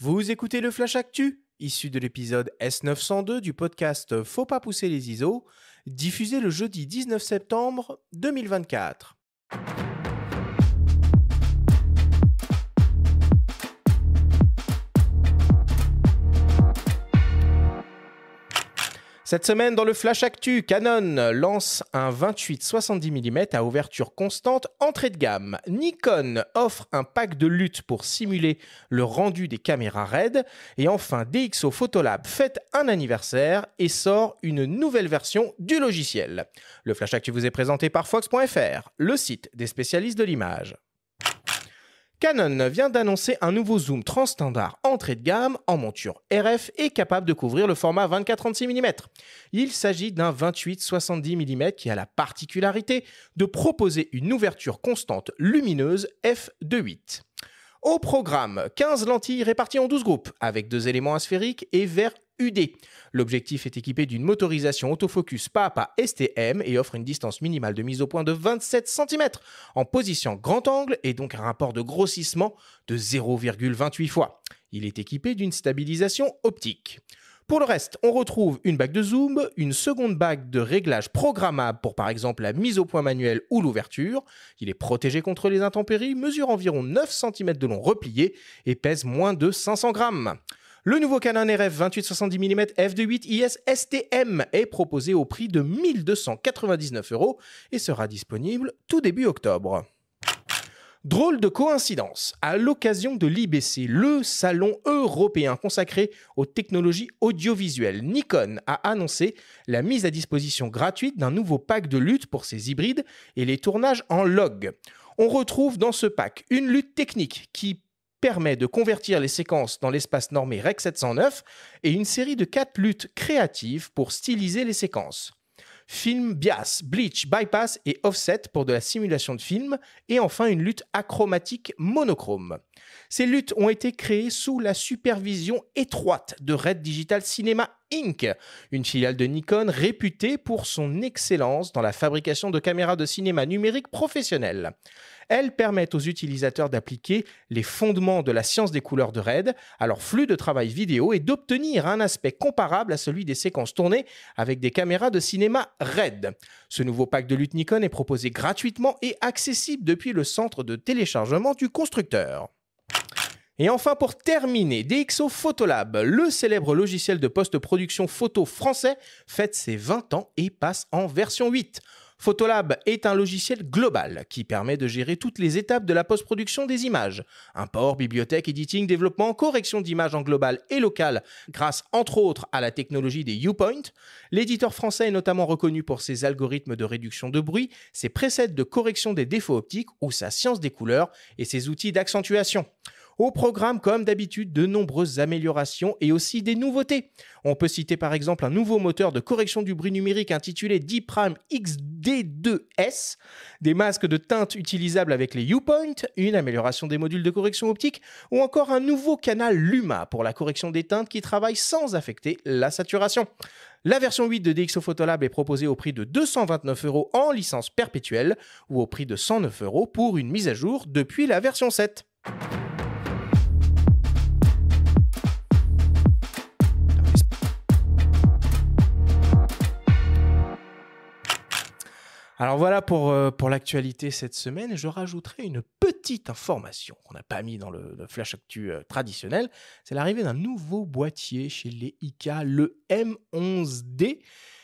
Vous écoutez le Flash Actu, issu de l'épisode S902 du podcast Faut pas pousser les ISO, diffusé le jeudi 19 septembre 2024. Cette semaine, dans le Flash Actu, Canon lance un 28-70 mm à ouverture constante entrée de gamme. Nikon offre un pack de lutte pour simuler le rendu des caméras RED. Et enfin, DxO Photolab fête un anniversaire et sort une nouvelle version du logiciel. Le Flash Actu vous est présenté par Fox.fr, le site des spécialistes de l'image. Canon vient d'annoncer un nouveau zoom transstandard entrée de gamme en monture RF et capable de couvrir le format 24-36 mm. Il s'agit d'un 28-70 mm qui a la particularité de proposer une ouverture constante lumineuse f2.8. Au programme, 15 lentilles réparties en 12 groupes avec 2 éléments asphériques et verre UD. L'objectif est équipé d'une motorisation autofocus pas à pas STM et offre une distance minimale de mise au point de 27 cm en position grand angle et donc un rapport de grossissement de 0,28 fois. Il est équipé d'une stabilisation optique. Pour le reste, on retrouve une bague de zoom, une seconde bague de réglage programmable pour par exemple la mise au point manuelle ou l'ouverture. Il est protégé contre les intempéries, mesure environ 9 cm de long replié et pèse moins de 500 grammes. Le nouveau Canon RF 28-70 mm f2.8 IS STM est proposé au prix de 1 299 € et sera disponible tout début octobre. Drôle de coïncidence, à l'occasion de l'IBC, le salon européen consacré aux technologies audiovisuelles, Nikon a annoncé la mise à disposition gratuite d'un nouveau pack de lutte pour ses hybrides et les tournages en log. On retrouve dans ce pack une lutte technique qui permet de convertir les séquences dans l'espace normé Rec 709 et une série de 4 luttes créatives pour styliser les séquences. Film bias, bleach, bypass et offset pour de la simulation de film et enfin une lutte achromatique monochrome. Ces luttes ont été créées sous la supervision étroite de Red Digital Cinema Inc., une filiale de Nikon réputée pour son excellence dans la fabrication de caméras de cinéma numérique professionnelles. Elles permettent aux utilisateurs d'appliquer les fondements de la science des couleurs de RED à leur flux de travail vidéo et d'obtenir un aspect comparable à celui des séquences tournées avec des caméras de cinéma RED. Ce nouveau pack de lutte Nikon est proposé gratuitement et accessible depuis le centre de téléchargement du constructeur. Et enfin, pour terminer, DxO Photolab, le célèbre logiciel de post-production photo français, fête ses 20 ans et passe en version 8. Photolab est un logiciel global qui permet de gérer toutes les étapes de la post-production des images. Import, bibliothèque, editing, développement, correction d'images en global et local grâce entre autres à la technologie des U-Point. L'éditeur français est notamment reconnu pour ses algorithmes de réduction de bruit, ses presets de correction des défauts optiques ou sa science des couleurs et ses outils d'accentuation. Au programme, comme d'habitude, de nombreuses améliorations et aussi des nouveautés. On peut citer par exemple un nouveau moteur de correction du bruit numérique intitulé D-Prime XD2S, des masques de teinte utilisables avec les U-Point, une amélioration des modules de correction optique ou encore un nouveau canal Luma pour la correction des teintes qui travaille sans affecter la saturation. La version 8 de DxO Photolab est proposée au prix de 229 € en licence perpétuelle ou au prix de 109 € pour une mise à jour depuis la version 7. Alors voilà pour l'actualité cette semaine. Je rajouterai une petite information qu'on n'a pas mis dans le Flash Actu traditionnel. C'est l'arrivée d'un nouveau boîtier chez les ICA, le M11D,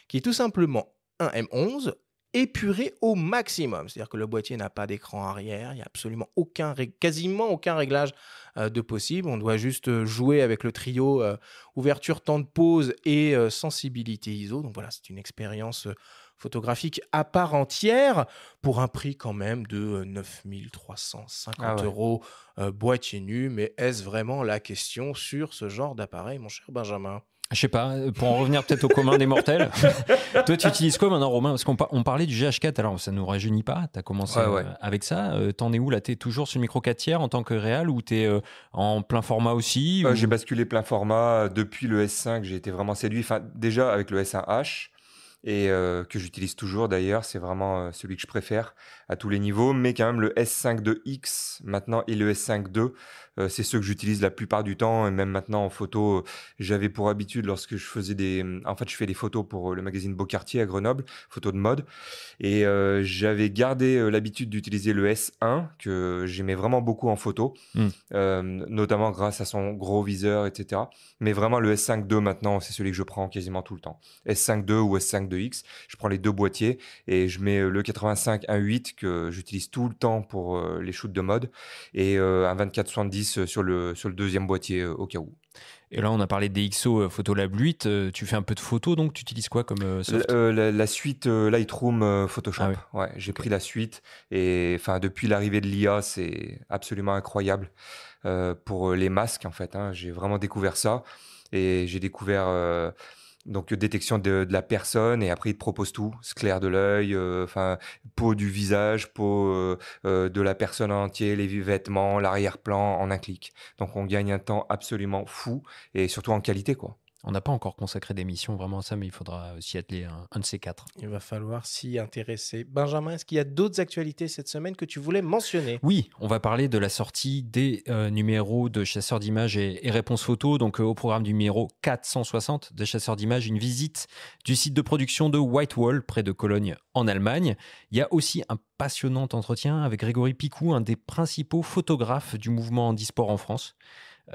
qui est tout simplement un M11 épuré au maximum. C'est-à-dire que le boîtier n'a pas d'écran arrière, il n'y a absolument quasiment aucun réglage de possible. On doit juste jouer avec le trio ouverture, temps de pause et sensibilité ISO. Donc voilà, c'est une expérience photographique à part entière pour un prix quand même de 9 350 €, boîtier nu. Mais est-ce vraiment la question sur ce genre d'appareil, mon cher Benjamin ? Je sais pas, pour en revenir peut-être au commun des mortels. Toi, tu utilises quoi maintenant, Romain ? Parce qu'on parlait du GH4, alors ça ne nous rajeunit pas. Tu as commencé avec ça. T'en es où là ? Tu es toujours sur le micro 4 tiers en tant que réal ou tu es en plein format aussi J'ai basculé plein format depuis le S5. J'ai été vraiment séduit. Enfin, déjà avec le S1H. et que j'utilise toujours d'ailleurs. C'est vraiment celui que je préfère à tous les niveaux, mais quand même le S5 II X maintenant et le S5 II, c'est ceux que j'utilise la plupart du temps, et même maintenant en photo, j'avais pour habitude lorsque je faisais je fais des photos pour le magazine Beau Quartier à Grenoble, photos de mode, et j'avais gardé l'habitude d'utiliser le S1 que j'aimais vraiment beaucoup en photo, notamment grâce à son gros viseur, etc. Mais vraiment le S5 II maintenant, c'est celui que je prends quasiment tout le temps. S5 II ou S5 IIX, je prends les deux boîtiers et je mets le 85 1.8 que j'utilise tout le temps pour les shoots de mode, et un 24-70 sur le deuxième boîtier au cas où. Et là, on a parlé des DxO Photolab 8. Tu fais un peu de photos, donc tu utilises quoi comme soft? La suite Lightroom Photoshop. Ah oui. Ouais, j'ai pris la suite, et depuis l'arrivée de l'IA, c'est absolument incroyable pour les masques en fait. J'ai vraiment découvert ça, et j'ai découvert donc détection de la personne, et après il te propose tout, sclère de l'œil, peau du visage, peau de la personne en entier, les vêtements, l'arrière-plan en un clic. Donc on gagne un temps absolument fou, et surtout en qualité, quoi. On n'a pas encore consacré d'émission vraiment à ça, mais il faudra s'y atteler un de ces quatre. Il va falloir s'y intéresser. Benjamin, est-ce qu'il y a d'autres actualités cette semaine que tu voulais mentionner? Oui, on va parler de la sortie des numéros de Chasseurs d'images et Réponse Photo. Donc au programme du numéro 460 des Chasseurs d'images, une visite du site de production de Whitewall, près de Cologne, en Allemagne. Il y a aussi un passionnant entretien avec Grégory Picou, un des principaux photographes du mouvement handisport en France.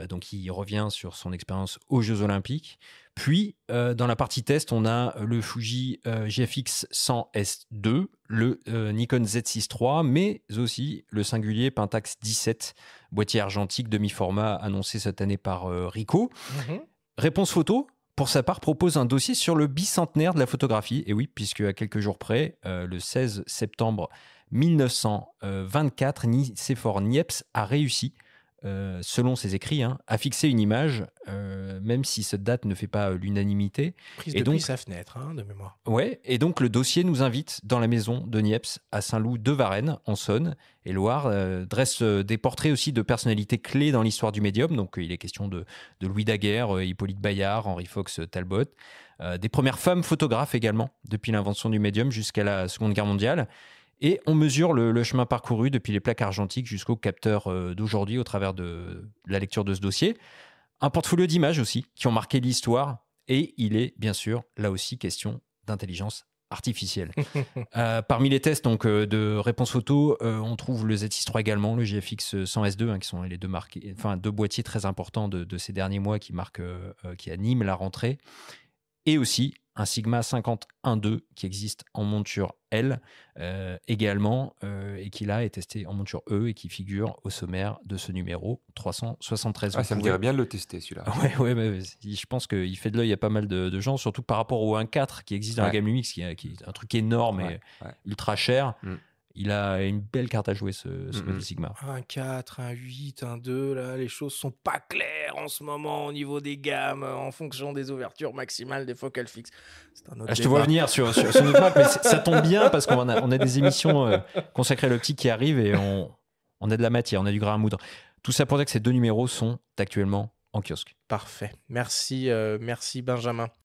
Donc il revient sur son expérience aux Jeux Olympiques. Puis, dans la partie test, on a le Fuji GFX 100S2, le Nikon Z6 III, mais aussi le singulier Pentax 17, boîtier argentique demi-format annoncé cette année par Ricoh. Réponse Photo, pour sa part, propose un dossier sur le bicentenaire de la photographie. Et oui, puisque à quelques jours près, le 16 septembre 1924, Nicéphore Niepce a réussi, selon ses écrits, à fixer une image, même si cette date ne fait pas l'unanimité. Prise Et depuis donc, sa fenêtre, de mémoire. ouais, et donc le dossier nous invite dans la maison de Niepce à Saint-Loup-de-Varennes, en Saône et Loire, dresse des portraits aussi de personnalités clés dans l'histoire du médium. Donc il est question de Louis Daguerre, Hippolyte Bayard, Henry Fox Talbot, des premières femmes photographes également, depuis l'invention du médium jusqu'à la Seconde Guerre mondiale. Et on mesure le chemin parcouru depuis les plaques argentiques jusqu'aux capteurs d'aujourd'hui au travers de la lecture de ce dossier. Un portfolio d'images aussi qui ont marqué l'histoire. Et il est bien sûr là aussi question d'intelligence artificielle. Parmi les tests de Réponse Photo, on trouve le Z6 III également, le GFX 100S2, qui sont les deux boîtiers très importants de ces derniers mois qui animent la rentrée. Et aussi un Sigma 51.2 qui existe en monture L également, et qui là est testé en monture E et qui figure au sommaire de ce numéro 373. Ça me dirait bien de le tester, celui-là. Ouais, mais je pense qu'il fait de l'œil à pas mal de gens, surtout par rapport au 1.4 qui existe dans la gamme Lumix, qui est un truc énorme et ultra cher. Il a une belle carte à jouer, ce modèle Sigma. Un 4, un 8, un 2, là, les choses sont pas claires en ce moment au niveau des gammes, en fonction des ouvertures maximales des focales fixes. C'est un autre je te vois venir sur notre map, mais ça tombe bien parce qu'on a des émissions consacrées à l'optique qui arrivent, et on a de la matière, on a du grain à moudre. Tout ça pour dire que ces deux numéros sont actuellement en kiosque. Parfait. Merci Benjamin.